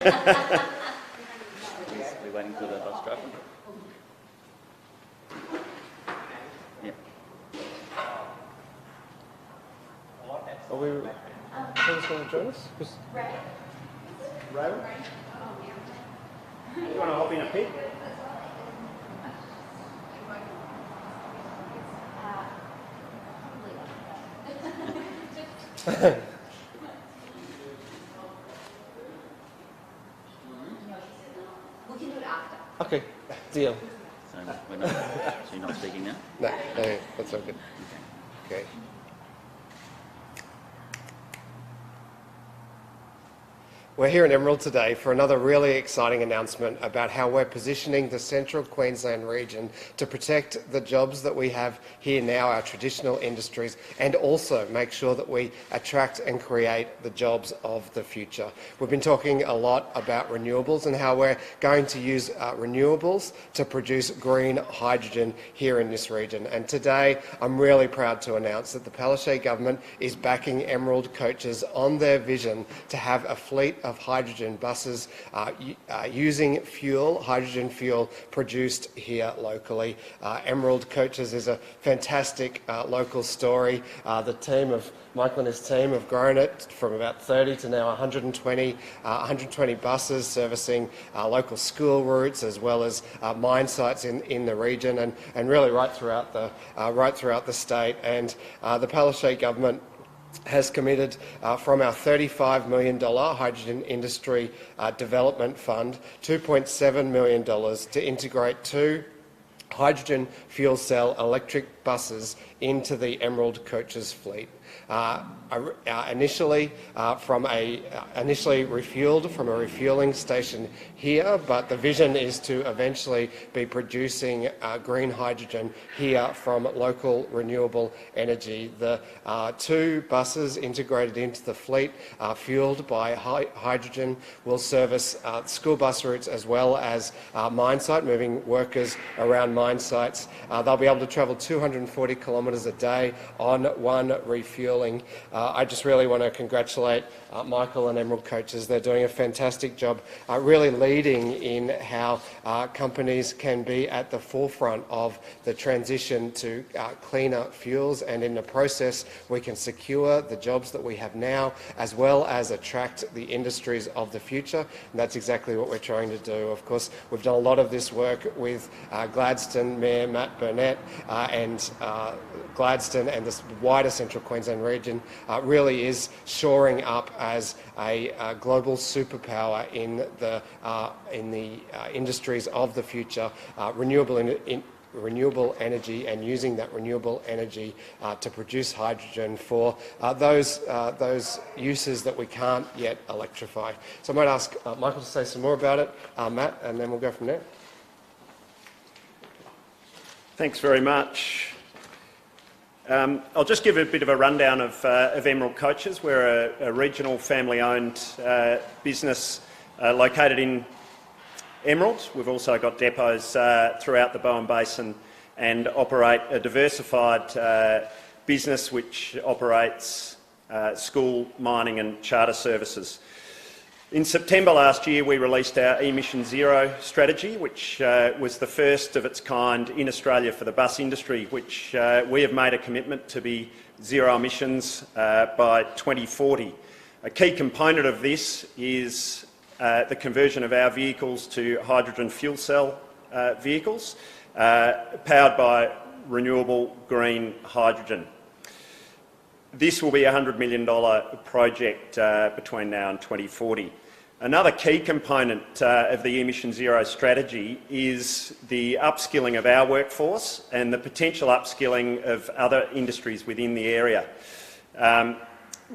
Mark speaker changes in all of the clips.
Speaker 1: We're waiting for the bus driver. Yeah.
Speaker 2: Are we... Who's going to join us?
Speaker 3: Ray?
Speaker 2: Do you want to hop in a pit?
Speaker 3: We can do it after.
Speaker 2: Okay, deal.
Speaker 1: So, we're not, so you're not speaking now?
Speaker 2: No, that's all good. Okay. We're here in Emerald today for another really exciting announcement about how we're positioning the central Queensland region to protect the jobs that we have here now, our traditional industries, and also make sure that we attract and create the jobs of the future. We've been talking a lot about renewables and how we're going to use renewables to produce green hydrogen here in this region. And today I'm really proud to announce that the Palaszczuk government is backing Emerald coaches on their vision to have a fleet of hydrogen buses using hydrogen fuel produced here locally. Emerald Coaches is a fantastic local story. The team of Michael and his team have grown it from about 30 to now 120 buses servicing local school routes as well as mine sites in the region and really right throughout the state. And the Palaszczuk government has committed from our $35 million Hydrogen Industry Development Fund $2.7 million to integrate 2 hydrogen fuel cell electric buses into the Emerald Coaches fleet. Initially refuelled from a refuelling station here, but the vision is to eventually be producing green hydrogen here from local renewable energy. The 2 buses integrated into the fleet, fuelled by hydrogen, will service school bus routes as well as mine site, moving workers around mine sites. They'll be able to travel 240 kilometres a day on one refuelling. I just really want to congratulate Michael and Emerald Coaches. They're doing a fantastic job really leading in how companies can be at the forefront of the transition to cleaner fuels, and in the process we can secure the jobs that we have now as well as attract the industries of the future, and that's exactly what we're trying to do. Of course, we've done a lot of this work with Gladstone Mayor Matt Burnett and Gladstone and the wider central Queensland region really is shoring up as a global superpower in the industries of the future, renewable energy, and using that renewable energy to produce hydrogen for those uses that we can't yet electrify. So I might ask Michael to say some more about it, Matt, and then we'll go from there.
Speaker 4: Thanks very much. I'll just give a bit of a rundown of Emerald Coaches. We're a regional family-owned business located in Emerald. We've also got depots throughout the Bowen Basin and operate a diversified business which operates school, mining and charter services. In September last year, we released our Emission Zero strategy, which was the first of its kind in Australia for the bus industry, which we have made a commitment to be zero emissions by 2040. A key component of this is the conversion of our vehicles to hydrogen fuel cell vehicles powered by renewable green hydrogen. This will be a $100 million project between now and 2040. Another key component of the Emission Zero strategy is the upskilling of our workforce and the potential upskilling of other industries within the area.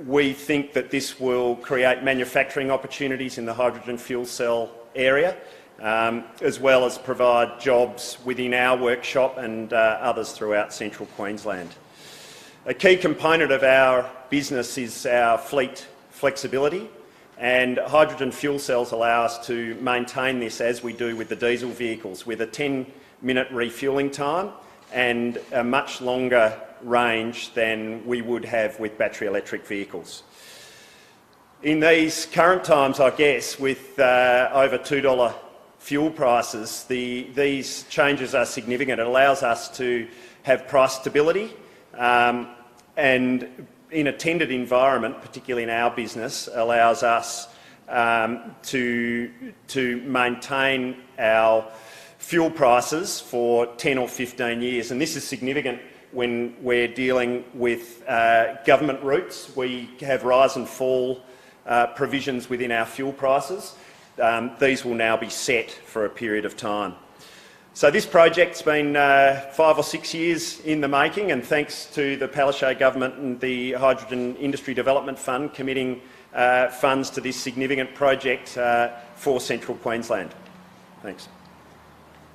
Speaker 4: We think that this will create manufacturing opportunities in the hydrogen fuel cell area, as well as provide jobs within our workshop and others throughout central Queensland. A key component of our business is our fleet flexibility, and hydrogen fuel cells allow us to maintain this as we do with the diesel vehicles, with a 10-minute refuelling time and a much longer range than we would have with battery electric vehicles. In these current times, I guess, with over $2 fuel prices, these changes are significant. It allows us to have price stability and in a tendered environment, particularly in our business, allows us to maintain our fuel prices for 10 or 15 years. And this is significant when we're dealing with government routes. We have rise and fall provisions within our fuel prices. These will now be set for a period of time. So this project's been 5 or 6 years in the making, and thanks to the Palaszczuk government and the Hydrogen Industry Development Fund committing funds to this significant project for Central Queensland. Thanks.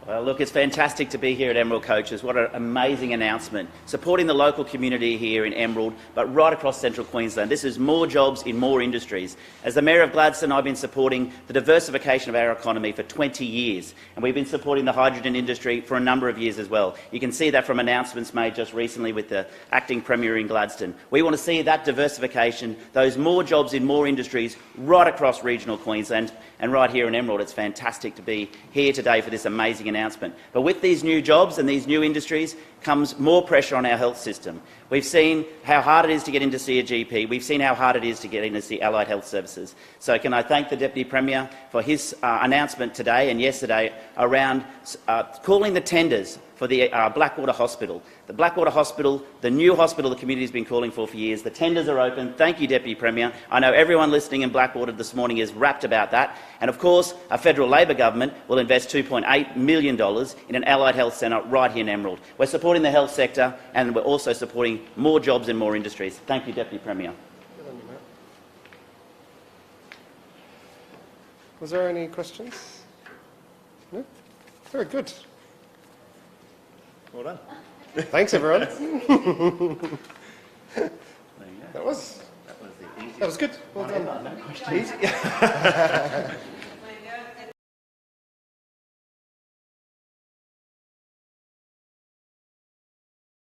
Speaker 1: Well, look, it's fantastic to be here at Emerald Coaches. What an amazing announcement. Supporting the local community here in Emerald, but right across Central Queensland. This is more jobs in more industries. As the Mayor of Gladstone, I've been supporting the diversification of our economy for 20 years, and we've been supporting the hydrogen industry for a number of years as well. You can see that from announcements made just recently with the acting Premier in Gladstone. We want to see that diversification, those more jobs in more industries right across regional Queensland, and right here in Emerald. It's fantastic to be here today for this amazing announcement. But with these new jobs and these new industries comes more pressure on our health system. We've seen how hard it is to get in to see a GP. We've seen how hard it is to get in to see allied health services. So can I thank the Deputy Premier for his announcement today and yesterday around calling the tenders for the Blackwater Hospital. The Blackwater Hospital, the new hospital the community has been calling for years. The tenders are open. Thank you, Deputy Premier. I know everyone listening in Blackwater this morning is rapt about that. And of course, a federal Labor government will invest $2.8 million in an allied health centre right here in Emerald. We're supporting the health sector, and we're also supporting more jobs in more industries. Thank you, Deputy Premier.
Speaker 2: Was there any questions? No? Very good.
Speaker 4: Well done.
Speaker 2: Thanks, everyone.
Speaker 1: There you go.
Speaker 2: That was
Speaker 1: the easiest.
Speaker 2: good. Well done.
Speaker 1: No questions.